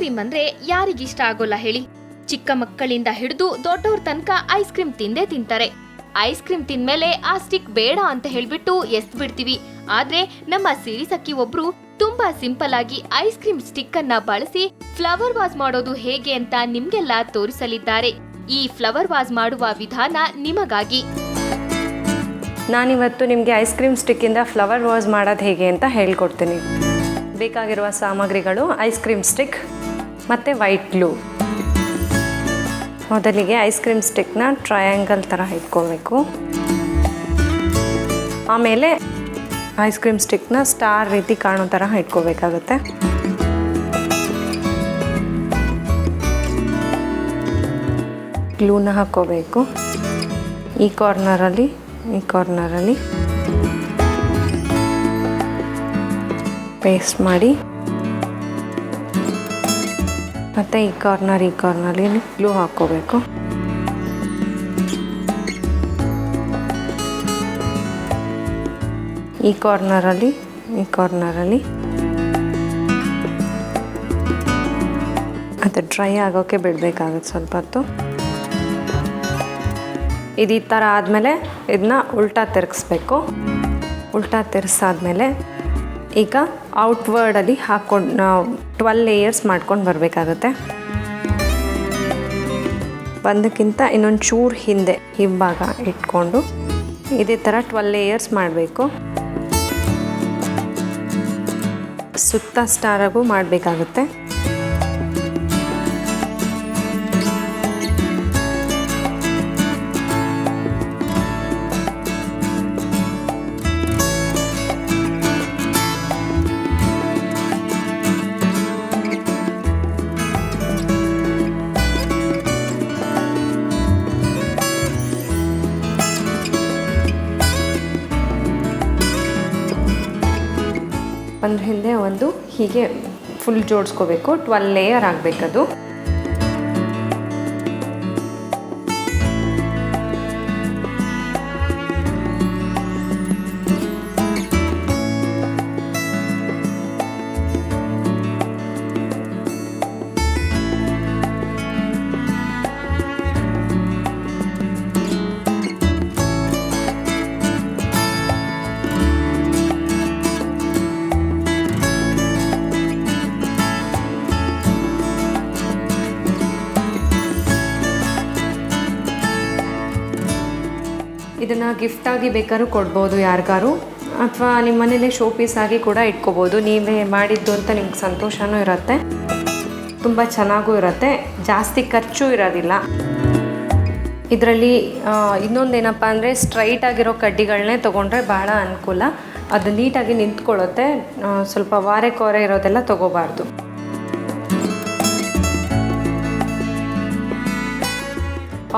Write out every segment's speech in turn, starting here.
Cream ಅಂದ್ರೆ ಯಾರಿಗಿಷ್ಟ ಆಗೋಲ್ಲ ಹೇಳಿ. ಚಿಕ್ಕ ಮಕ್ಕಳಿಂದ ಹಿಡಿದು ದೊಡ್ಡವ್ರ ತನಕ ಐಸ್ ಕ್ರೀಮ್ ತಿಂದೇ ತಿಂತಾರೆ. ಐಸ್ ಕ್ರೀಮ್ ತಿಂದ್ಮೇಲೆ ಆ ಸ್ಟಿಕ್ ಬೇಡ ಅಂತ ಹೇಳ್ಬಿಟ್ಟು ಎಸ್ದ್ ಬಿಡ್ತೀವಿ. ಆದ್ರೆ ನಮ್ಮ ಸಿರಿಸಕ್ಕಿ ಒಬ್ರು ತುಂಬಾ ಸಿಂಪಲ್ ಆಗಿ ಐಸ್ ಕ್ರೀಮ್ ಸ್ಟಿಕ್ ಅನ್ನ ಬಳಸಿ ಫ್ಲವರ್ ವಾಸ್ ಮಾಡೋದು ಹೇಗೆ ಅಂತ ನಿಮ್ಗೆಲ್ಲ ತೋರಿಸಲಿದ್ದಾರೆ. ಈ ಫ್ಲವರ್ ವಾಸ್ ಮಾಡುವ ವಿಧಾನ ನಿಮಗಾಗಿ. ನಾನಿವತ್ತು ನಿಮಗೆ ಐಸ್ ಕ್ರೀಮ್ ಸ್ಟಿಕ್ಕಿಂದ ಫ್ಲವರ್ ವಾಸ್ ಮಾಡೋದು ಹೇಗೆ ಅಂತ ಹೇಳ್ಕೊಡ್ತೀನಿ. ಬೇಕಾಗಿರುವ ಸಾಮಗ್ರಿಗಳು ಐಸ್ ಕ್ರೀಮ್ ಸ್ಟಿಕ್ ಮತ್ತು ವೈಟ್ ಗ್ಲೂ. ಮೊದಲಿಗೆ ಐಸ್ ಕ್ರೀಮ್ ಸ್ಟಿಕ್ನ ಟ್ರಯಾಂಗಲ್ ಥರ ಇಟ್ಕೊಳ್ಬೇಕು. ಆಮೇಲೆ ಐಸ್ ಕ್ರೀಮ್ ಸ್ಟಿಕ್ನ ಸ್ಟಾರ್ ರೀತಿ ಕಾಣೋ ಥರ ಇಟ್ಕೋಬೇಕಾಗುತ್ತೆ. ಗ್ಲೂನ ಹಾಕ್ಕೋಬೇಕು. ಈ ಕಾರ್ನರಲ್ಲಿ ಪೇಸ್ಟ್ ಮಾಡಿ, ಮತ್ತು ಈ ಕಾರ್ನರಲ್ಲಿ ಗ್ಲೂ ಹಾಕ್ಕೋಬೇಕು. ಈ ಕಾರ್ನರಲ್ಲಿ ಅದು ಡ್ರೈ ಆಗೋಕ್ಕೆ ಬಿಡಬೇಕಾಗುತ್ತೆ ಸ್ವಲ್ಪ ಹೊತ್ತು. ಇದು ಈ ಥರ ಆದಮೇಲೆ ಇದನ್ನ ಉಲ್ಟಾ ತಿರುಗಿಸ್ಬೇಕು. ಉಲ್ಟಾ ತಿರ್ಸಾದ್ಮೇಲೆ ಈಗ ಔಟ್ವರ್ಡಲ್ಲಿ ಹಾಕ್ಕೊಂಡು ನಾವು 12 ಲೇಯರ್ಸ್ ಮಾಡ್ಕೊಂಡು ಬರಬೇಕಾಗುತ್ತೆ. ಒಂದಕ್ಕಿಂತ ಇನ್ನೊಂದು ಚೂರು ಹಿಂದೆ ಹಿಂಭಾಗ ಇಟ್ಕೊಂಡು ಇದೇ ಥರ 12 ಲೇಯರ್ಸ್ ಮಾಡಬೇಕು. ಸುತ್ತ ಸ್ಟಾರಾಗೂ ಮಾಡಬೇಕಾಗುತ್ತೆ. ಒಂದು ಹಿಂದೆ ಒಂದು ಹೀಗೆ ಫುಲ್ ಜೋಡಿಸ್ಕೋಬೇಕು. 12 ಲೇಯರ್ ಆಗಬೇಕದು. ಇದನ್ನು ಗಿಫ್ಟಾಗಿ ಬೇಕಾದ್ರೂ ಕೊಡ್ಬೋದು ಯಾರಿಗಾರು, ಅಥವಾ ನಿಮ್ಮ ಮನೇಲಿ ಶೋ ಪೀಸಾಗಿ ಕೂಡ ಇಟ್ಕೋಬೋದು. ನೀವೇ ಮಾಡಿದ್ದು ಅಂತ ನಿಮ್ಗೆ ಸಂತೋಷವೂ ಇರುತ್ತೆ, ತುಂಬ ಚೆನ್ನಾಗೂ ಇರುತ್ತೆ, ಜಾಸ್ತಿ ಖರ್ಚು ಇರೋದಿಲ್ಲ. ಇದರಲ್ಲಿ ಇನ್ನೊಂದೇನಪ್ಪ ಅಂದರೆ ಸ್ಟ್ರೈಟ್ ಆಗಿರೋ ಕಡ್ಡಿಗಳನ್ನೇ ತೊಗೊಂಡ್ರೆ ಭಾಳ ಅನುಕೂಲ. ಅದು ನೀಟಾಗಿ ನಿಂತ್ಕೊಳ್ಳುತ್ತೆ. ಸ್ವಲ್ಪ ವಾರೆ ಕೋರೆ ಇರೋದೆಲ್ಲ ತೊಗೋಬಾರ್ದು.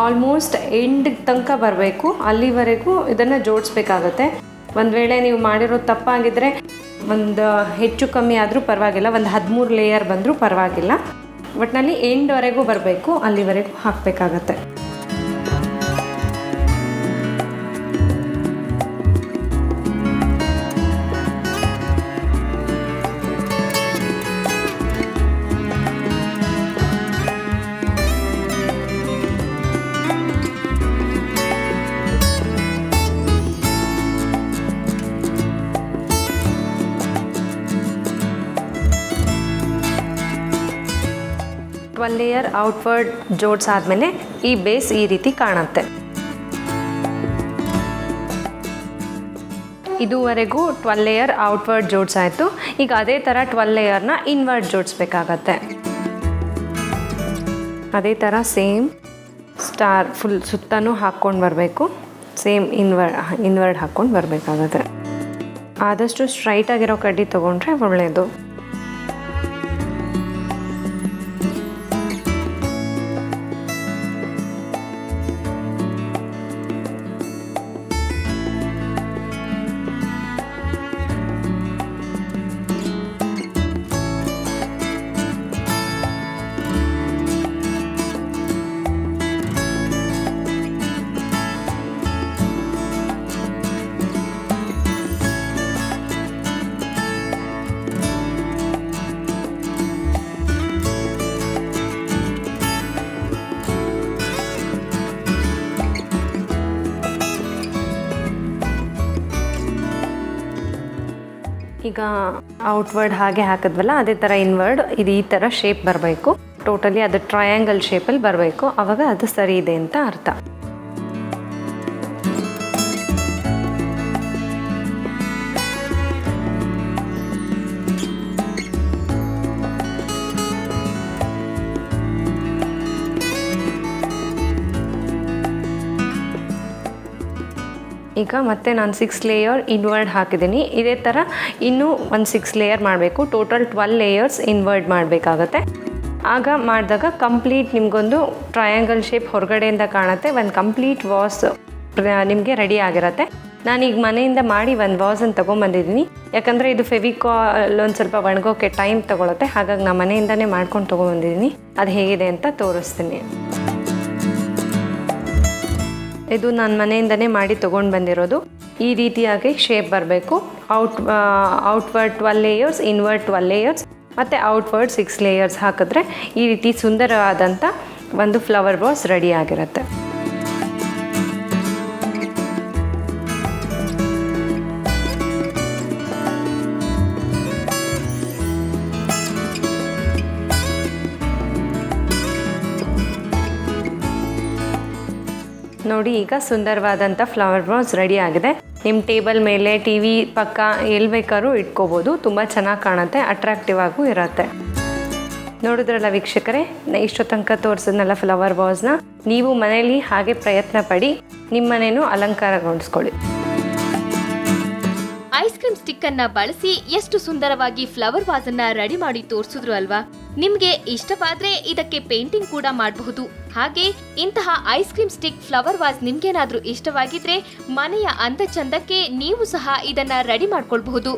ಆಲ್ಮೋಸ್ಟ್ ಎಂಡ್ ತನಕ ಬರಬೇಕು, ಅಲ್ಲಿವರೆಗೂ ಇದನ್ನು ಜೋಡಿಸ್ಬೇಕಾಗತ್ತೆ. ಒಂದು ವೇಳೆ ನೀವು ಮಾಡಿರೋ ತಪ್ಪಾಗಿದ್ದರೆ ಒಂದು ಹೆಚ್ಚು ಕಮ್ಮಿ ಆದರೂ ಪರವಾಗಿಲ್ಲ, ಒಂದು 13 ಲೇಯರ್ ಬಂದರೂ ಪರವಾಗಿಲ್ಲ. ಒಟ್ಟಿನಲ್ಲಿ ಎಂಡ್ವರೆಗೂ ಬರಬೇಕು, ಅಲ್ಲಿವರೆಗೂ ಹಾಕಬೇಕಾಗತ್ತೆ. ಲೇಯರ್ ಔಟ್ವರ್ಡ್ ಜೋಡಿಸಾದ್ಮೇಲೆ ಈ ಬೇಸ್ ಈ ರೀತಿ ಕಾಣುತ್ತೆ. ಇದುವರೆಗೂ 12 ಲೇಯರ್ ಔಟ್ವರ್ಡ್ ಜೋಡಿಸಾಯಿತು. ಈಗ ಅದೇ ಥರ 12 ಲೇಯರ್ನ ಇನ್ವರ್ಡ್ ಜೋಡಿಸ್ಬೇಕಾಗತ್ತೆ. ಅದೇ ಥರ ಸೇಮ್ ಸ್ಟಾರ್ ಫುಲ್ ಸುತ್ತನೂ ಹಾಕ್ಕೊಂಡು ಬರಬೇಕು. ಸೇಮ್ ಇನ್ವರ್ಡ್ ಹಾಕ್ಕೊಂಡು ಬರಬೇಕಾಗತ್ತೆ. ಆದಷ್ಟು ಸ್ಟ್ರೈಟಾಗಿರೋ ಕಡ್ಡಿ ತೊಗೊಂಡ್ರೆ ಒಳ್ಳೆಯದು. ಈಗ ಔಟ್ವರ್ಡ್ ಹಾಗೆ ಹಾಕಿದ್ವಲ್ಲ ಅದೇ ಥರ ಇನ್ವರ್ಡ್ ಇದು ಈ ಥರ ಶೇಪ್ ಬರಬೇಕು. ಟೋಟಲಿ ಅದು ಟ್ರಯಾಂಗಲ್ ಶೇಪಲ್ಲಿ ಬರಬೇಕು. ಆವಾಗ ಅದು ಸರಿ ಇದೆ ಅಂತ ಅರ್ಥ. ಈಗ ಮತ್ತೆ ನಾನು 6 ಲೇಯರ್ ಇನ್ವರ್ಡ್ ಹಾಕಿದ್ದೀನಿ. ಇದೇ ಥರ ಇನ್ನೂ ಒಂದು 6 ಲೇಯರ್ ಮಾಡಬೇಕು. ಟೋಟಲ್ 12 ಲೇಯರ್ಸ್ ಇನ್ವರ್ಡ್ ಮಾಡಬೇಕಾಗತ್ತೆ. ಆಗ ಮಾಡಿದಾಗ ಕಂಪ್ಲೀಟ್ ನಿಮಗೊಂದು ಟ್ರಯಾಂಗಲ್ ಶೇಪ್ ಹೊರಗಡೆಯಿಂದ ಕಾಣುತ್ತೆ. ಒಂದು ಕಂಪ್ಲೀಟ್ ವಾಸ್ ನಿಮಗೆ ರೆಡಿ ಆಗಿರುತ್ತೆ. ನಾನೀಗ ಮನೆಯಿಂದ ಮಾಡಿ ಒಂದು ವಾಸನ್ನು ತೊಗೊಂಬಂದಿದ್ದೀನಿ. ಯಾಕಂದರೆ ಇದು ಫೆವಿಕಾಲ್ ಒಂದು ಸ್ವಲ್ಪ ಒಣಗೋಕ್ಕೆ ಟೈಮ್ ತೊಗೊಳುತ್ತೆ. ಹಾಗಾಗಿ ನಾನು ಮನೆಯಿಂದನೇ ಮಾಡ್ಕೊಂಡು ತೊಗೊಂಬಂದಿದ್ದೀನಿ. ಅದು ಹೇಗಿದೆ ಅಂತ ತೋರಿಸ್ತೀನಿ. ಇದು ನಾನು ಮನೆಯಿಂದನೇ ಮಾಡಿ ತೊಗೊಂಡು ಬಂದಿರೋದು. ಈ ರೀತಿಯಾಗಿ ಶೇಪ್ ಬರಬೇಕು. ಔಟ್ವರ್ಡ್ 12 ಲೇಯರ್ಸ್, ಇನ್ವರ್ಡ್ 12 ಲೇಯರ್ಸ್ ಮತ್ತು ಔಟ್ವರ್ಡ್ 6 ಲೇಯರ್ಸ್ ಹಾಕಿದ್ರೆ ಈ ರೀತಿ ಸುಂದರವಾದಂಥ ಒಂದು ಫ್ಲವರ್ ವಾಸ್ ರೆಡಿ ಆಗಿರುತ್ತೆ. ನೋಡಿ, ಈಗ ಸುಂದರವಾದಂಥ ಫ್ಲವರ್ ವಾಸ್ ರೆಡಿ ಆಗಿದೆ. ನಿಮ್ಮ ಟೇಬಲ್ ಮೇಲೆ, ಟಿ ವಿ ಪಕ್ಕ ಎಲ್ಲಿ ಬೇಕಾದ್ರೂ ಇಟ್ಕೋಬೋದು. ತುಂಬ ಚೆನ್ನಾಗಿ ಕಾಣುತ್ತೆ, ಅಟ್ರಾಕ್ಟಿವ್ ಆಗೂ ಇರುತ್ತೆ. ನೋಡಿದ್ರಲ್ಲ ವೀಕ್ಷಕರೇ, ಇಷ್ಟು ತನಕ ತೋರಿಸಿದ್ನಲ್ಲ ಫ್ಲವರ್ ವಾಸ್ನ. ನೀವು ಮನೇಲಿ ಹಾಗೆ ಪ್ರಯತ್ನ ಪಡಿ, ನಿಮ್ಮ ಮನೇನೂ ಅಲಂಕಾರಗೊಳಿಸ್ಕೊಳ್ಳಿ. ಐಸ್ ಕ್ರೀಮ್ ಸ್ಟಿಕ್ ಅನ್ನ ಬಳಸಿ ಎಷ್ಟು ಸುಂದರವಾಗಿ ಫ್ಲವರ್ ವಾಸ್ ಅನ್ನ ರೆಡಿ ಮಾಡಿ ತೋರಿಸಿದ್ರು ಅಲ್ವಾ? ನಿಮ್ಗೆ ಇಷ್ಟವಾದ್ರೆ ಇದಕ್ಕೆ ಪೇಂಟಿಂಗ್ ಕೂಡ ಮಾಡಬಹುದು. ಹಾಗೆ ಇಂತಹ ice cream stick flower vase ನಿಮ್ಗೇನಾದ್ರೂ ಇಷ್ಟವಾಗಿದ್ರೆ ಮನೆಯ ಅಂದ ಚಂದಕ್ಕೆ ನೀವು ಸಹ ಇದನ್ನ ರೆಡಿ ಮಾಡ್ಕೊಳ್ಬಹುದು.